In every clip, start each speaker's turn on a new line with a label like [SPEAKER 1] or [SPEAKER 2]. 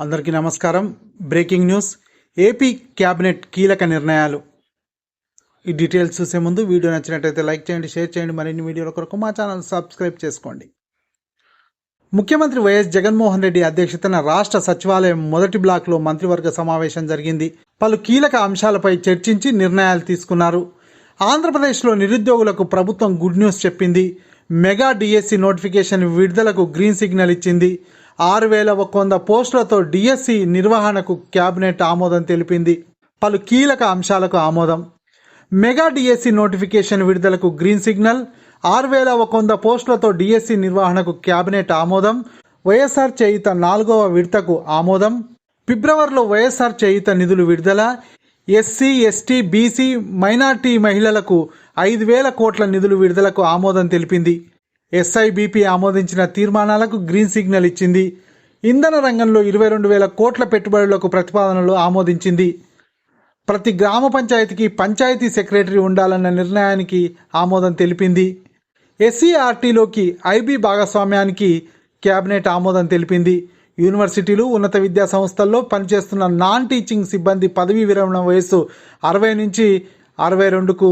[SPEAKER 1] అందరికీ నమస్కారం. Breaking news. AP cabinet కీలక నిర్ణయాలు. ఈ డీటెయిల్స్ చూసే ముందు వీడియో నచ్చినట్లయితే లైక్ చేయండి, షేర్ చేయండి. మరిన్ని వీడియోల కొరకు మా ఛానల్ సబ్స్క్రైబ్ చేసుకోండి. ముఖ్యమంత్రి వైఎస్ జగన్మోహన్ రెడ్డి అధ్యక్షతన రాష్ట్ర సచివాలయం మొదటి బ్లాక్లో మంత్రివర్గ సమావేశం జరిగింది. పలు కీలక అంశాలపై చర్చించి నిర్ణయాలు తీసుకున్నారు. ఆంధ్రప్రదేశ్లో నిరుద్యోగులకు ప్రభుత్వం గుడ్ న్యూస్ చెప్పింది. మెగా డిఎస్సి నోటిఫికేషన్ విడుదలకు గ్రీన్ సిగ్నల్ ఇచ్చింది. 6,100 పోస్టులతో డిఎస్సి నిర్వహణకు క్యాబినెట్ ఆమోదం తెలిపింది. పలు కీలక అంశాలకు ఆమోదం. మెగా డిఎస్సి నోటిఫికేషన్ విడుదలకు గ్రీన్ సిగ్నల్. 6,100 పోస్టులతో డిఎస్సి నిర్వహణకు క్యాబినెట్ ఆమోదం. వైఎస్ఆర్ చేయూత 4వ విడతకు ఆమోదం. ఫిబ్రవరిలో వైఎస్ఆర్ చేయూత నిధులు విడుదల. ఎస్సీ, ఎస్టీ, బీసీ, మైనార్టీ మహిళలకు 5,000 కోట్ల నిధులు విడుదలకు ఆమోదం తెలిపింది. ఎస్ఐబిపి ఆమోదించిన తీర్మానాలకు గ్రీన్ సిగ్నల్ ఇచ్చింది. ఇంధన రంగంలో 22,000 కోట్ల పెట్టుబడులకు ప్రతిపాదనలు ఆమోదించింది. ప్రతి గ్రామ పంచాయతీకి పంచాయతీ సెక్రటరీ ఉండాలన్న నిర్ణయానికి ఆమోదం తెలిపింది. ఎస్సీఆర్టీలోకి ఐబీ భాగస్వామ్యానికి కేబినెట్ ఆమోదం తెలిపింది. యూనివర్సిటీలు, ఉన్నత విద్యా సంస్థల్లో పనిచేస్తున్న నాన్ టీచింగ్ సిబ్బంది పదవీ విరమణ వయస్సు 60 నుంచి 62కు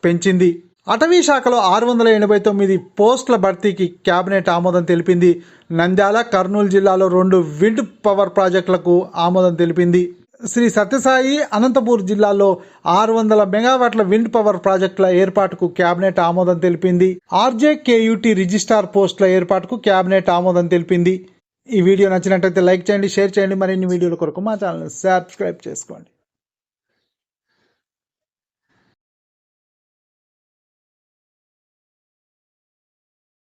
[SPEAKER 1] పెంచింది. అటవీ శాఖలో 689 పోస్టుల భర్తీకి కేబినెట్ ఆమోదం తెలిపింది. నంద్యాల, కర్నూలు జిల్లాలో 2 విండ్ పవర్ ప్రాజెక్టులకు ఆమోదం తెలిపింది. శ్రీ సత్యసాయి, అనంతపూర్ జిల్లాలో 600 మెగావాట్ల విండ్ పవర్ ప్రాజెక్టుల ఏర్పాటుకు కేబినెట్ ఆమోదం తెలిపింది. ఆర్జేకేయూటీ రిజిస్ట్రార్ పోస్టుల ఏర్పాటుకు కేబినెట్ ఆమోదం తెలిపింది. ఈ వీడియో నచ్చినట్లయితే లైక్ చేయండి, షేర్ చేయండి. మరిన్ని వీడియోల కొరకు మా ఛానల్ సబ్స్క్రైబ్ చేసుకోండి.